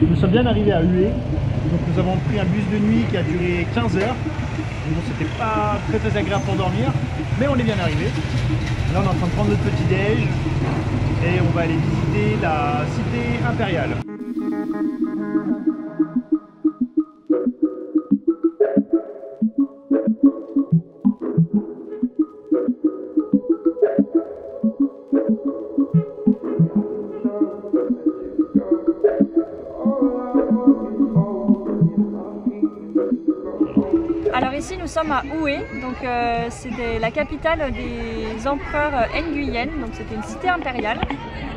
Nous sommes bien arrivés à Hue. Donc nous avons pris un bus de nuit qui a duré 15 heures. Donc c'était pas très agréable pour dormir, mais on est bien arrivé. Là on est en train de prendre notre petit déj et on va aller visiter la cité impériale. Alors ici nous sommes à Hue, donc c'était la capitale des empereurs Nguyen, donc c'était une cité impériale.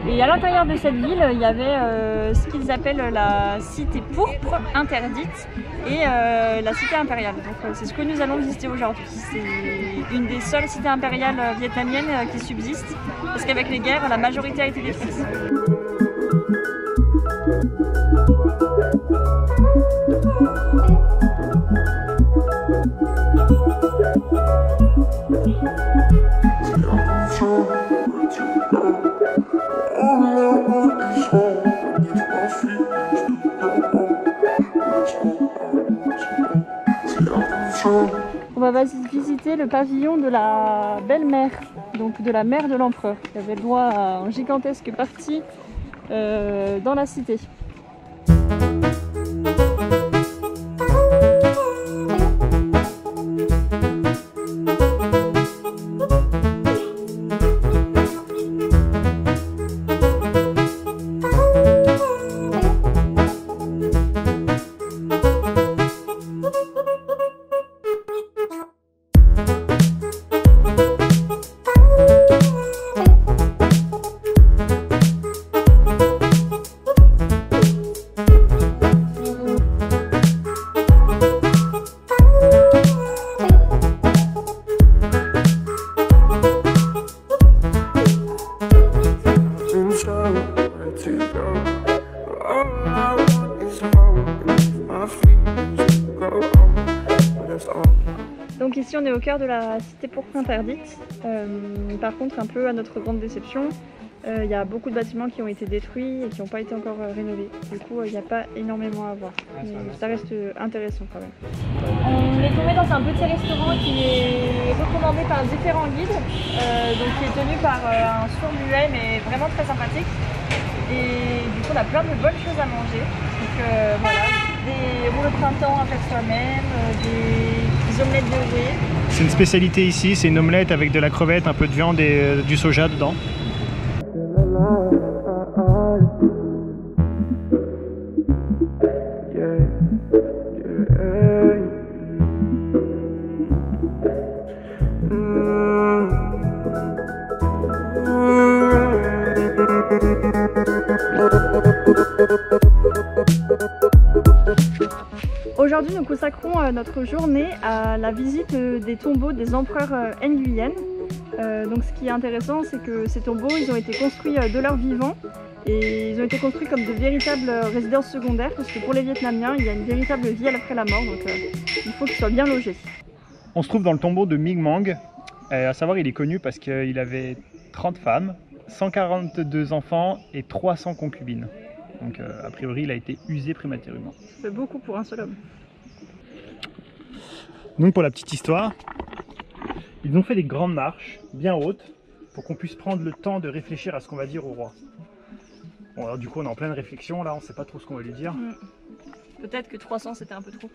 Et à l'intérieur de cette ville, il y avait ce qu'ils appellent la cité pourpre interdite et la cité impériale. Donc c'est ce que nous allons visiter aujourd'hui. C'est une des seules cités impériales vietnamiennes qui subsistent, parce qu'avec les guerres, la majorité a été détruite. On va visiter le pavillon de la belle-mère, donc de la mère de l'empereur, qui avait le droit à une gigantesque partie dans la cité. Donc ici on est au cœur de la cité pourpre interdite. Par contre, un peu à notre grande déception, il y a beaucoup de bâtiments qui ont été détruits et qui n'ont pas été encore rénovés. Du coup il n'y a pas énormément à voir, mais ça reste intéressant quand même. On est tombé dans un petit restaurant qui est recommandé par différents guides, donc qui est tenu par un sourd-muet mais vraiment très sympathique. Et du coup on a plein de bonnes choses à manger. Donc voilà, des rouleaux de printemps à faire soi-même, des omelettes de riz. C'est une spécialité ici, c'est une omelette avec de la crevette, un peu de viande et du soja dedans. Aujourd'hui, nous consacrons notre journée à la visite des tombeaux des empereurs Nguyen. Donc ce qui est intéressant, c'est que ces tombeaux, ils ont été construits de leur vivant et ils ont été construits comme de véritables résidences secondaires, parce que pour les Vietnamiens, il y a une véritable vie après la mort, donc il faut qu'ils soient bien logés. On se trouve dans le tombeau de Minh Mang. À savoir, il est connu parce qu'il avait 30 femmes, 142 enfants et 300 concubines. Donc a priori, il a été usé prématurément. C'est beaucoup pour un seul homme. Donc pour la petite histoire, ils ont fait des grandes marches, bien hautes, pour qu'on puisse prendre le temps de réfléchir à ce qu'on va dire au roi. Bon alors du coup on est en pleine réflexion, là on sait pas trop ce qu'on va lui dire. Peut-être que 300 c'était un peu trop.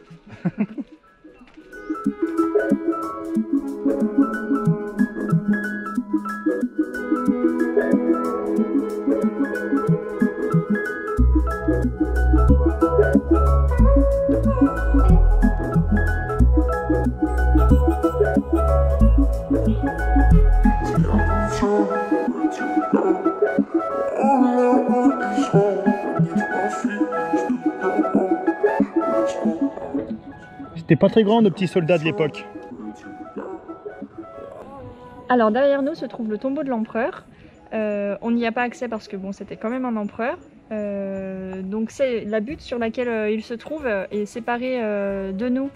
C'était pas très grand nos petits soldats de l'époque. Alors derrière nous se trouve le tombeau de l'empereur. On n'y a pas accès parce que bon, c'était quand même un empereur. Donc c'est la butte sur laquelle il se trouve est séparée de nous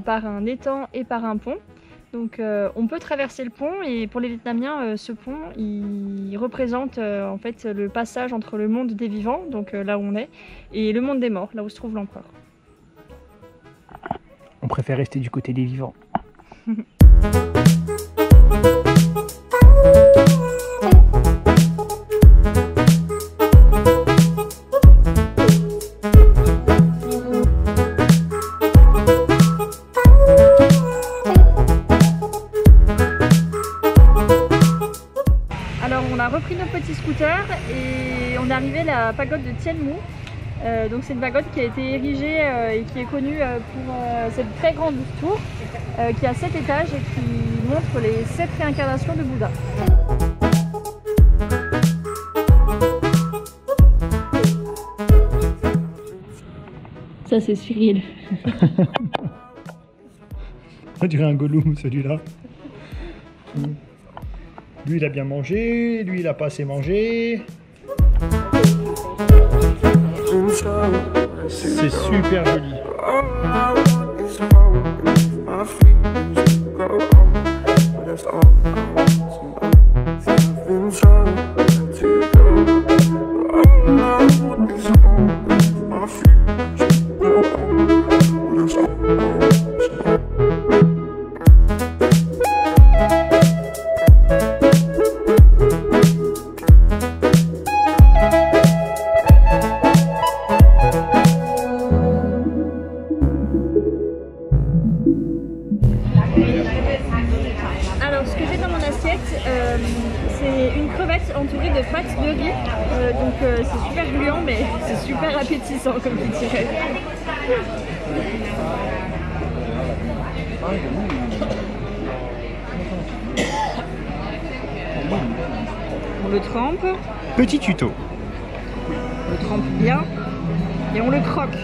par un étang et par un pont. Donc on peut traverser le pont et pour les Vietnamiens, ce pont il représente en fait le passage entre le monde des vivants, donc là où on est, et le monde des morts, là où se trouve l'empereur. On préfère rester du côté des vivants. Alors on a repris nos petits scooters et on est arrivé à la pagode de Tien Mu. Donc c'est une pagode qui a été érigée et qui est connue pour cette très grande tour qui a 7 étages et qui montre les 7 réincarnations de Bouddha. Ça c'est Cyril. On dirait un Gollum celui-là. Lui il a bien mangé, lui il a pas assez mangé. C'est super joli. Alors ce que j'ai dans mon assiette, c'est une crevette entourée de pâtes de riz. Donc c'est super gluant mais c'est super appétissant comme tu dirais. On le trempe. Petit tuto. On le trempe bien et on le croque.